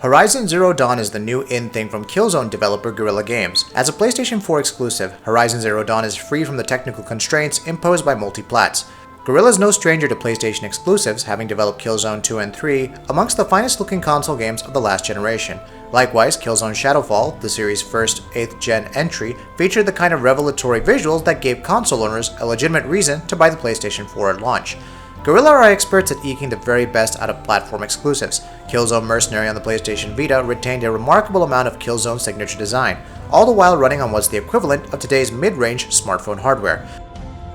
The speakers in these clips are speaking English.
Horizon Zero Dawn is the new in thing from Killzone developer Guerilla Games. As a PlayStation 4 exclusive, Horizon Zero Dawn is free from the technical constraints imposed by multi-plats. Guerrilla is no stranger to PlayStation exclusives, having developed Killzone 2 and 3, amongst the finest looking console games of the last generation. Likewise, Killzone Shadowfall, the series' first 8th gen entry, featured the kind of revelatory visuals that gave console owners a legitimate reason to buy the PlayStation 4 at launch. Guerrilla are experts at eking the very best out of platform exclusives. Killzone Mercenary on the PlayStation Vita retained a remarkable amount of Killzone signature design, all the while running on what's the equivalent of today's mid-range smartphone hardware.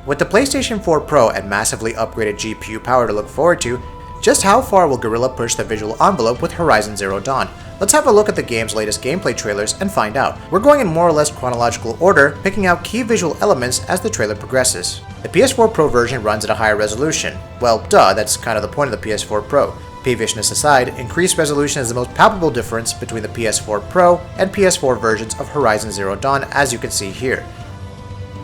With the PlayStation 4 Pro and massively upgraded GPU power to look forward to, just how far will Guerrilla push the visual envelope with Horizon Zero Dawn? Let's have a look at the game's latest gameplay trailers and find out. We're going in more or less chronological order, picking out key visual elements as the trailer progresses. The PS4 Pro version runs at a higher resolution. Well, duh, that's kind of the point of the PS4 Pro. Peevishness aside, increased resolution is the most palpable difference between the PS4 Pro and PS4 versions of Horizon Zero Dawn, as you can see here.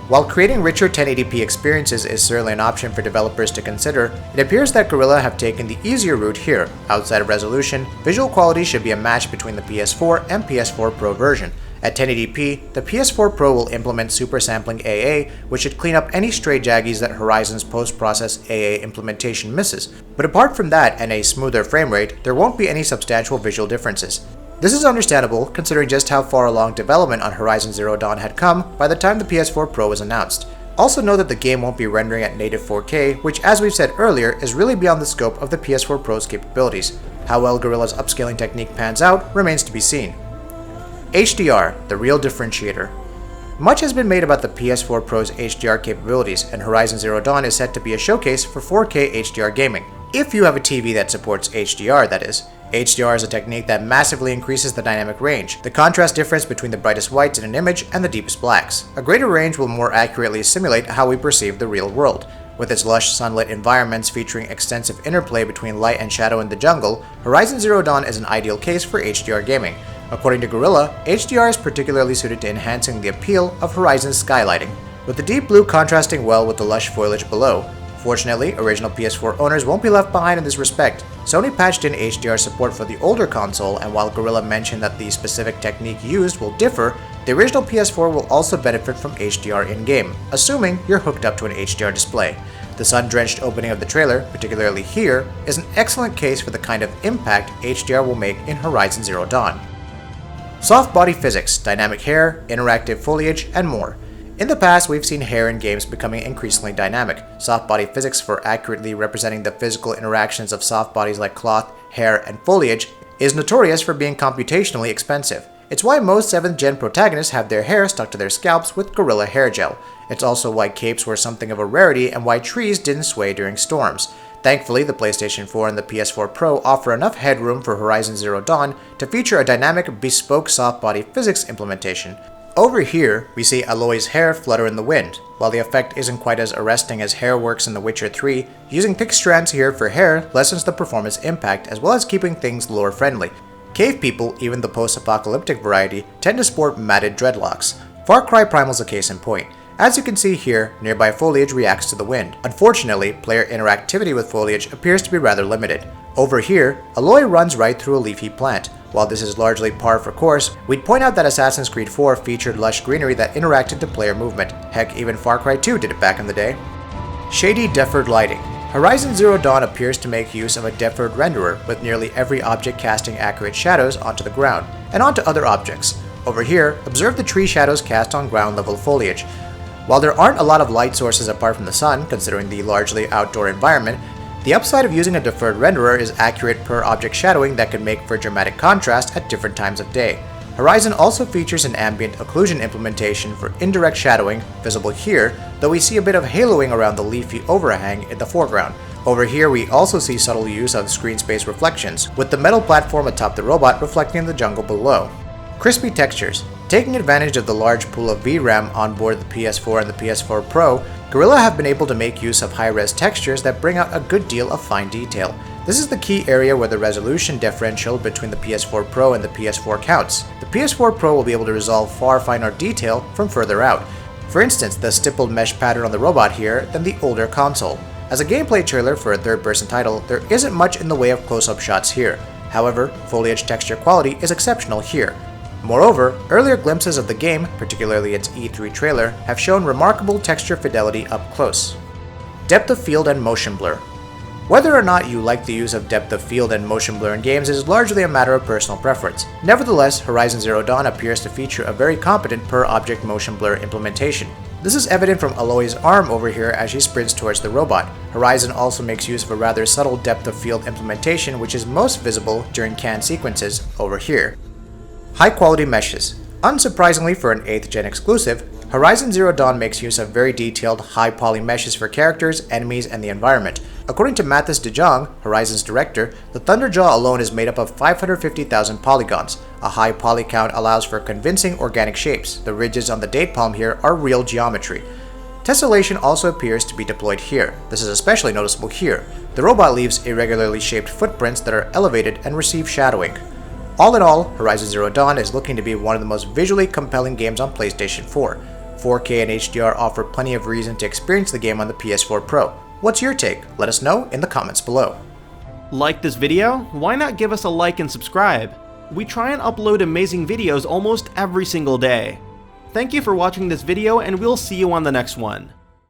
While creating richer 1080p experiences is certainly an option for developers to consider, it appears that Guerrilla have taken the easier route here. Outside of resolution, visual quality should be a match between the PS4 and PS4 Pro version. At 1080p, the PS4 Pro will implement super sampling AA, which should clean up any stray jaggies that Horizon's post-process AA implementation misses. But apart from that and a smoother frame rate, there won't be any substantial visual differences. This is understandable, considering just how far along development on Horizon Zero Dawn had come by the time the PS4 Pro was announced. Also know that the game won't be rendering at native 4K, which as we've said earlier is really beyond the scope of the PS4 Pro's capabilities. How well Guerrilla's upscaling technique pans out remains to be seen. HDR, the real differentiator. Much has been made about the PS4 Pro's HDR capabilities, and Horizon Zero Dawn is set to be a showcase for 4K HDR gaming. If you have a TV that supports HDR, that is. HDR is a technique that massively increases the dynamic range, the contrast difference between the brightest whites in an image and the deepest blacks. A greater range will more accurately simulate how we perceive the real world. With its lush sunlit environments featuring extensive interplay between light and shadow in the jungle, Horizon Zero Dawn is an ideal case for HDR gaming. According to Guerrilla, HDR is particularly suited to enhancing the appeal of Horizon's skylighting, with the deep blue contrasting well with the lush foliage below. Fortunately, original PS4 owners won't be left behind in this respect. Sony patched in HDR support for the older console, and while Guerrilla mentioned that the specific technique used will differ, the original PS4 will also benefit from HDR in-game, assuming you're hooked up to an HDR display. The sun-drenched opening of the trailer, particularly here, is an excellent case for the kind of impact HDR will make in Horizon Zero Dawn. Soft body physics, dynamic hair, interactive foliage, and more. In the past, we've seen hair in games becoming increasingly dynamic. Soft body physics for accurately representing the physical interactions of soft bodies like cloth, hair, and foliage is notorious for being computationally expensive. It's why most 7th gen protagonists have their hair stuck to their scalps with Guerilla hair gel. It's also why capes were something of a rarity and why trees didn't sway during storms. Thankfully, the PlayStation 4 and the PS4 Pro offer enough headroom for Horizon Zero Dawn to feature a dynamic, bespoke soft body physics implementation. Over here, we see Aloy's hair flutter in the wind. While the effect isn't quite as arresting as hair works in The Witcher 3, using thick strands here for hair lessens the performance impact as well as keeping things lore friendly. Cave people, even the post-apocalyptic variety, tend to sport matted dreadlocks. Far Cry Primal's a case in point. As you can see here, nearby foliage reacts to the wind. Unfortunately, player interactivity with foliage appears to be rather limited. Over here, Aloy runs right through a leafy plant. While this is largely par for course, we'd point out that Assassin's Creed 4 featured lush greenery that interacted to player movement. Heck, even Far Cry 2 did it back in the day. Shady Deffered lighting. Horizon Zero Dawn appears to make use of a Deffered renderer, with nearly every object casting accurate shadows onto the ground, and onto other objects. Over here, observe the tree shadows cast on ground level foliage. While there aren't a lot of light sources apart from the sun, considering the largely outdoor environment, the upside of using a deferred renderer is accurate per object shadowing that can make for dramatic contrast at different times of day. Horizon also features an ambient occlusion implementation for indirect shadowing, visible here, though we see a bit of haloing around the leafy overhang in the foreground. Over here we also see subtle use of screen space reflections, with the metal platform atop the robot reflecting the jungle below. Crispy textures. Taking advantage of the large pool of VRAM on board the PS4 and the PS4 Pro, Guerrilla have been able to make use of high-res textures that bring out a good deal of fine detail. This is the key area where the resolution differential between the PS4 Pro and the PS4 counts. The PS4 Pro will be able to resolve far finer detail from further out. For instance, the stippled mesh pattern on the robot here than the older console. As a gameplay trailer for a third-person title, there isn't much in the way of close-up shots here. However, foliage texture quality is exceptional here. Moreover, earlier glimpses of the game, particularly its E3 trailer, have shown remarkable texture fidelity up close. Depth of field and motion blur. Whether or not you like the use of depth of field and motion blur in games is largely a matter of personal preference. Nevertheless, Horizon Zero Dawn appears to feature a very competent per-object motion blur implementation. This is evident from Aloy's arm over here as she sprints towards the robot. Horizon also makes use of a rather subtle depth of field implementation which is most visible during canned sequences over here. High quality meshes. Unsurprisingly for an 8th gen exclusive, Horizon Zero Dawn makes use of very detailed, high-poly meshes for characters, enemies, and the environment. According to Mathis de Jong, Horizon's director, the Thunderjaw alone is made up of 550,000 polygons. A high poly count allows for convincing organic shapes. The ridges on the date palm here are real geometry. Tessellation also appears to be deployed here. This is especially noticeable here. The robot leaves irregularly shaped footprints that are elevated and receive shadowing. All in all, Horizon Zero Dawn is looking to be one of the most visually compelling games on PlayStation 4. 4K and HDR offer plenty of reason to experience the game on the PS4 Pro. What's your take? Let us know in the comments below. Like this video? Why not give us a like and subscribe? We try and upload amazing videos almost every single day. Thank you for watching this video, and we'll see you on the next one.